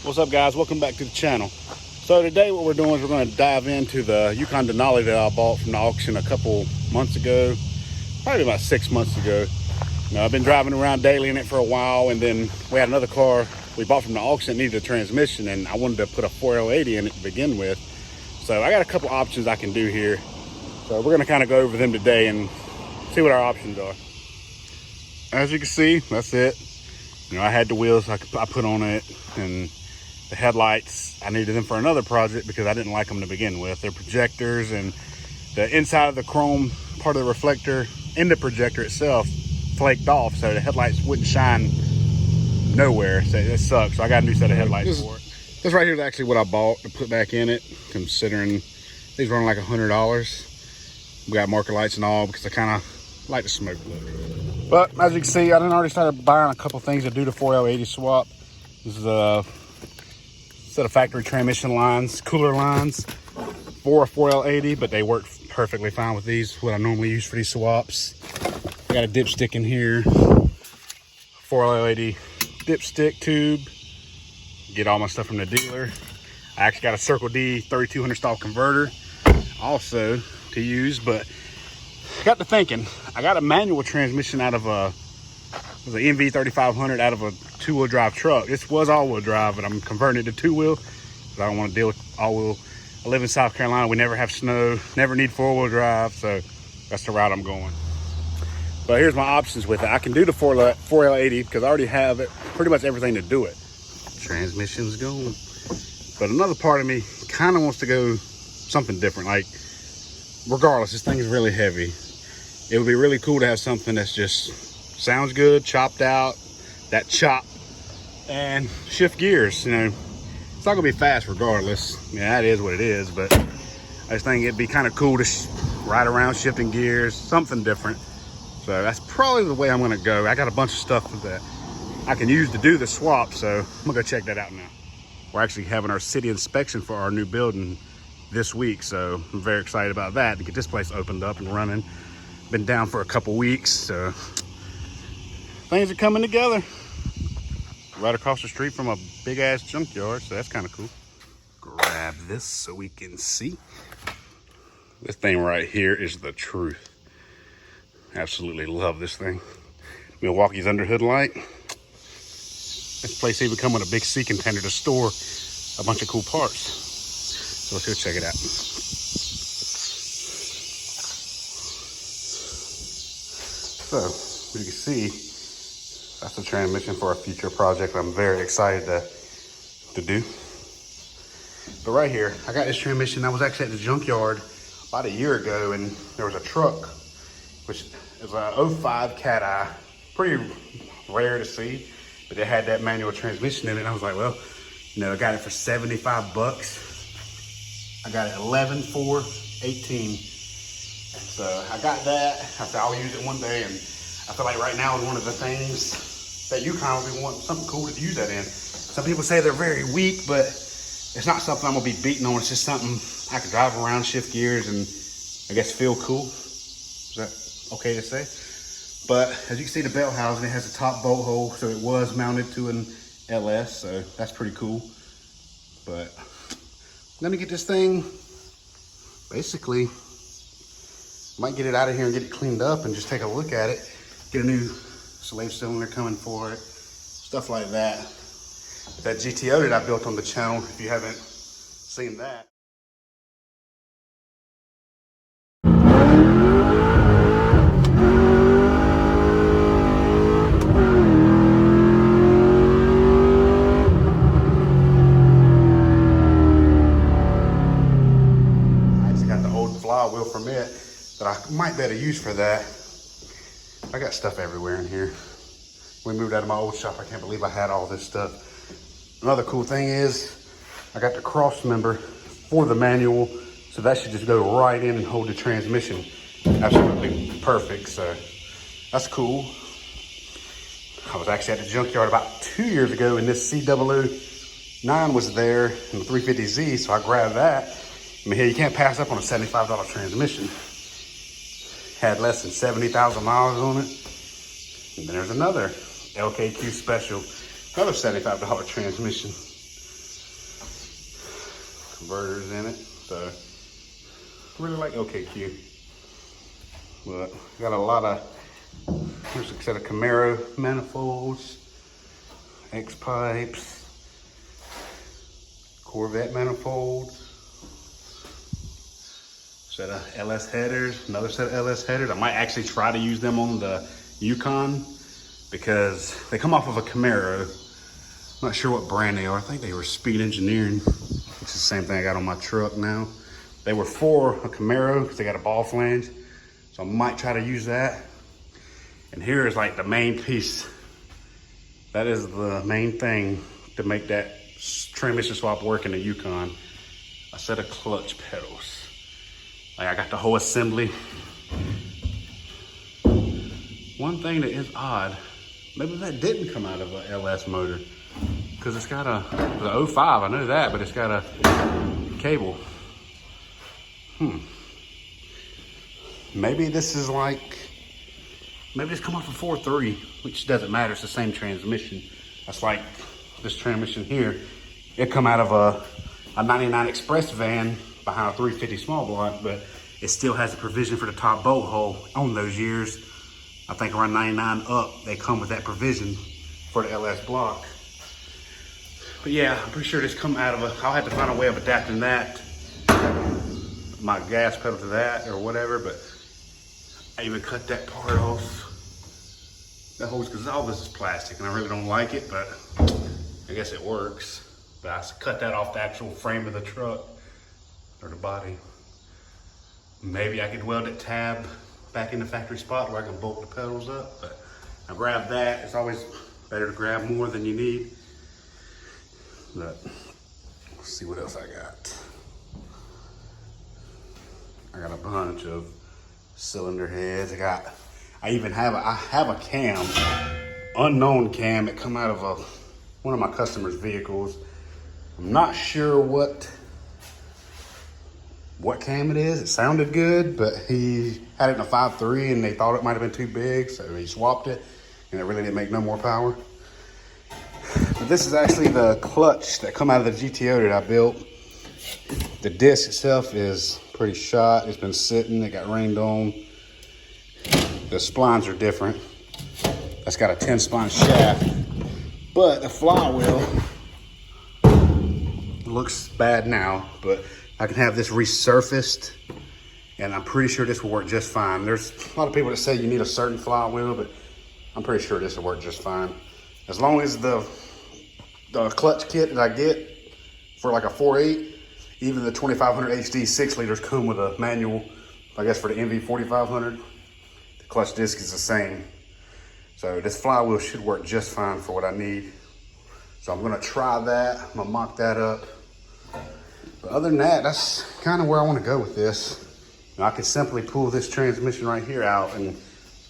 What's up, guys? Welcome back to the channel. So today what we're doing is we're going to dive into the Yukon Denali that I bought from the auction a couple months ago, probably about 6 months ago. Now, I've been driving around daily in it for a while, and then we had another car we bought from the auction that needed a transmission, and I wanted to put a 4L80 in it to begin with. So I got a couple options I can do here. So we're going to kind of go over them today and see what our options are. As you can see, that's it. You know, I had the wheels I put on it, and the headlights, I needed them for another project because I didn't like them to begin with. They're projectors, and the inside of the chrome part of the reflector in the projector itself flaked off, so the headlights wouldn't shine nowhere. So it sucks. So I got a new set of headlights for it. This right here is actually what I bought to put back in it, considering these run like $100. We got marker lights and all because I kind of like the smoke look. But as you can see, I done already started buying a couple things to do the 4L80 swap. This is a set of factory transmission lines, cooler lines for a 4L80, but they work perfectly fine with these, what I normally use for these swaps. I got a dipstick in here, 4L80 dipstick tube. Get all my stuff from the dealer. I actually got a Circle D 3200 style converter also to use, but I got to thinking, I got a manual transmission out of it was an MV 3500 out of a two-wheel drive truck. This was all-wheel drive, but I'm converting it to two-wheel because I don't want to deal with all-wheel. I live in South Carolina. We never have snow, never need four-wheel drive, so that's the route I'm going. But here's my options with it. I can do the 4L80 because I already have it, pretty much everything to do it. Transmission's going. But another part of me kind of wants to go something different. Like, regardless, this thing is really heavy. It would be really cool to have something that's just sounds good, chopped out, that chop, and shift gears. You know, it's not gonna be fast regardless. Yeah, that is what it is, but I just think it'd be kind of cool to ride around shifting gears, something different. So that's probably the way I'm gonna go. I got a bunch of stuff that I can use to do the swap, so I'm gonna go check that out now. We're actually having our city inspection for our new building this week, so I'm very excited about that, to get this place opened up and running. Been down for a couple weeks, so things are coming together. Right across the street from a big ass junkyard, so that's kind of cool. Grab this so we can see. This thing right here is the truth. Absolutely love this thing. Milwaukee's underhood light. This place even come with a big sea container to store a bunch of cool parts. So let's go check it out. So, as you can see, that's the transmission for a future project I'm very excited to do. But right here, I got this transmission. I was actually at the junkyard about a year ago, and there was a truck, which is a 05 Cat Eye. Pretty rare to see, but it had that manual transmission in it. And I was like, well, you know, I got it for 75 bucks. I got it 11/4/18. So I got that. I said I'll use it one day, and I feel like right now is one of the things that Yukon would want something cool to use that in. Some people say they're very weak, but it's not something I'm gonna be beating on. It's just something I can drive around, shift gears, and I guess feel cool. Is that okay to say? But as you can see, the belt housing, it has a top bolt hole, so it was mounted to an LS, so that's pretty cool. But I'm gonna get this thing, basically, might get it out of here and get it cleaned up and just take a look at it. Get a new slave cylinder coming for it, stuff like that. That GTO that I built on the channel, if you haven't seen that. I actually got the old flywheel from it that I might better use for that. I got stuff everywhere in here. We moved out of my old shop. I can't believe I had all this stuff. Another cool thing is I got the cross member for the manual, so that should just go right in and hold the transmission. Absolutely perfect, so that's cool. I was actually at the junkyard about 2 years ago, and this C009 was there in the 350Z, so I grabbed that. I mean, hey, you can't pass up on a $75 transmission. Had less than 70,000 miles on it. And then there's another LKQ special, another $75 transmission. converters in it. So really like OKQ. But got a lot of, here's a set of Camaro manifolds, X pipes, Corvette manifolds, set of LS headers, another set of LS headers. I might actually try to use them on the Yukon because they come off of a Camaro. I'm not sure what brand they are. I think they were Speed Engineering, which is the same thing I got on my truck now. They were for a Camaro because they got a ball flange. So I might try to use that. And here is like the main piece. That is the main thing to make that transmission swap work in the Yukon. A set of clutch pedals. Like I got the whole assembly. One thing that is odd, maybe that didn't come out of a LS motor, because it's got the 05, I know that, but it's got a cable. Maybe this is like, maybe it's come off a 4.3, which doesn't matter, it's the same transmission. That's like this transmission here. It come out of a 99 Express van behind a 350 small block, but it still has a provision for the top bolt hole on those years. I think around 99 up, they come with that provision for the LS block. But yeah, I'm pretty sure this come out of I'll have to find a way of adapting that, my gas pedal to that or whatever, but I even cut that part off. That hose, because all this is plastic and I really don't like it, but I guess it works. But I cut that off the actual frame of the truck or the body. Maybe I could weld that tab back in the factory spot where I can bolt the pedals up, but I grabbed that. It's always better to grab more than you need. But let's see what else I got. I got a bunch of cylinder heads. I even have a cam, unknown cam that come out of one of my customers' vehicles. I'm not sure what cam it is. It sounded good, but he had it in a 5.3 and they thought it might have been too big, so he swapped it and it really didn't make no more power. But this is actually the clutch that come out of the GTO that I built. The disc itself is pretty shot. It's been sitting, it got rained on. The splines are different. That's got a 10 spline shaft, but the flywheel looks bad now, but I can have this resurfaced and I'm pretty sure this will work just fine. There's a lot of people that say you need a certain flywheel, but I'm pretty sure this will work just fine. As long as the clutch kit that I get for like a 4.8, even the 2500 HD 6 liters come with a manual. I guess for the MV 4500, the clutch disc is the same. So this flywheel should work just fine for what I need. So I'm gonna try that, I'm gonna mock that up. But other than that, that's kind of where I want to go with this. I could simply pull this transmission right here out and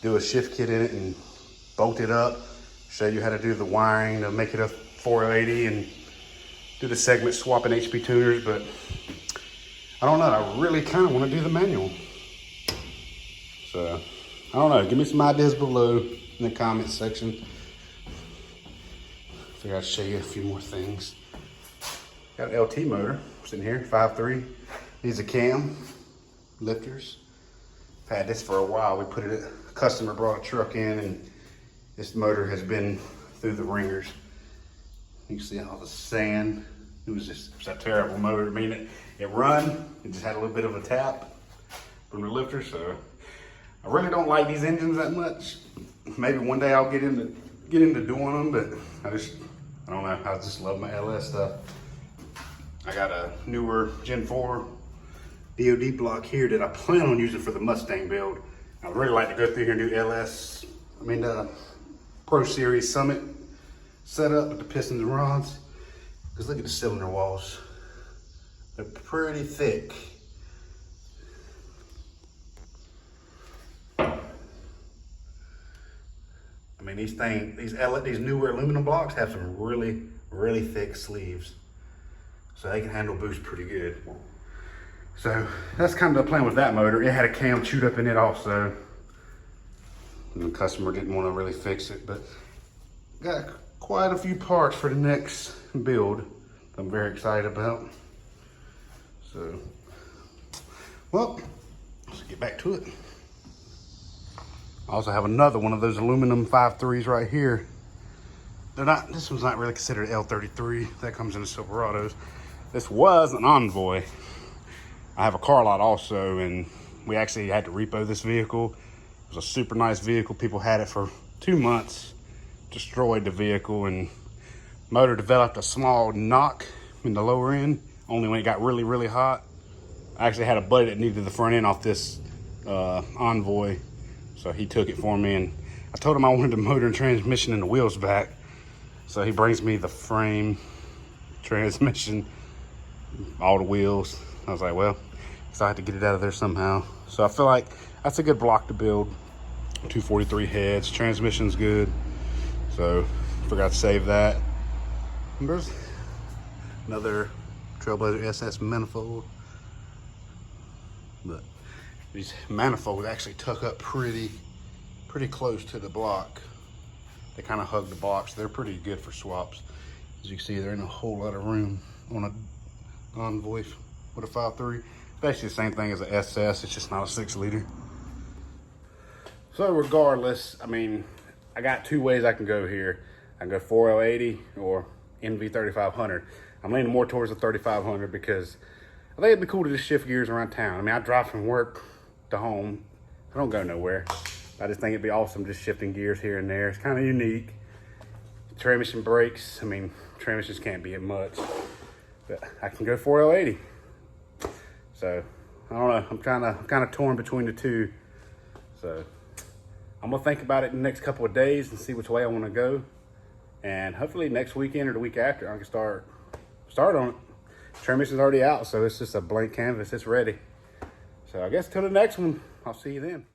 do a shift kit in it and bolt it up, show you how to do the wiring to make it a 480 and do the segment swapping HP tuners, but I don't know, I really kind of want to do the manual. So, I don't know, give me some ideas below in the comments section. I figure I'll show you a few more things. Got an LT motor sitting here, 5.3. Needs a cam, lifters. I've had this for a while. We put it, a customer brought a truck in and this motor has been through the ringers. You can see all the sand. It was a terrible motor. I mean, it run, it just had a little bit of a tap from the lifter, so I really don't like these engines that much. Maybe one day I'll get into doing them, but I don't know, I just love my LS stuff. I got a newer Gen 4 DOD block here that I plan on using for the Mustang build. I'd really like to go through here and do LS, Pro Series Summit setup with the pistons and rods. Because look at the cylinder walls. They're pretty thick. I mean, these newer aluminum blocks have some really, really thick sleeves. So they can handle boost pretty good. So that's kind of the plan with that motor. It had a cam chewed up in it also. And the customer didn't want to really fix it, but got quite a few parts for the next build I'm very excited about. So, well, let's get back to it. I also have another one of those aluminum 5.3s right here. They're not, this one's not really considered L33. That comes in the Silverados. This was an Envoy. I have a car lot also, and we actually had to repo this vehicle. It was a super nice vehicle. People had it for 2 months, destroyed the vehicle, and motor developed a small knock in the lower end, only when it got really, really hot. I actually had a buddy that needed the front end off this Envoy, so he took it for me, and I told him I wanted the motor and transmission and the wheels back. So he brings me the frame, transmission, all the wheels. I was like, well, so I had to get it out of there somehow. So I feel like that's a good block to build. 243 heads, transmission's good. So forgot to save that. And there's another Trailblazer SS manifold. But these manifolds actually tuck up pretty close to the block. They kind of hug the box. They're pretty good for swaps. As you can see, there ain't a whole lot of room on a Envoy with a 5.3. Basically the same thing as a SS, it's just not a 6-liter. So regardless, I mean, I got 2 ways I can go here. I can go 4L80 or NV3500. I'm leaning more towards the 3500 because I think it'd be cool to just shift gears around town. I mean, I drive from work to home. I don't go nowhere. I just think it'd be awesome just shifting gears here and there. It's kind of unique. Transmission brakes, I mean, transmissions can't be much. But I can go 4L80. So, I don't know. I'm kind of torn between the two. So, I'm going to think about it in the next couple of days and see which way I want to go. And hopefully next weekend or the week after, I can start on it. Transmission's already out, so it's just a blank canvas. It's ready. So, I guess till the next one, I'll see you then.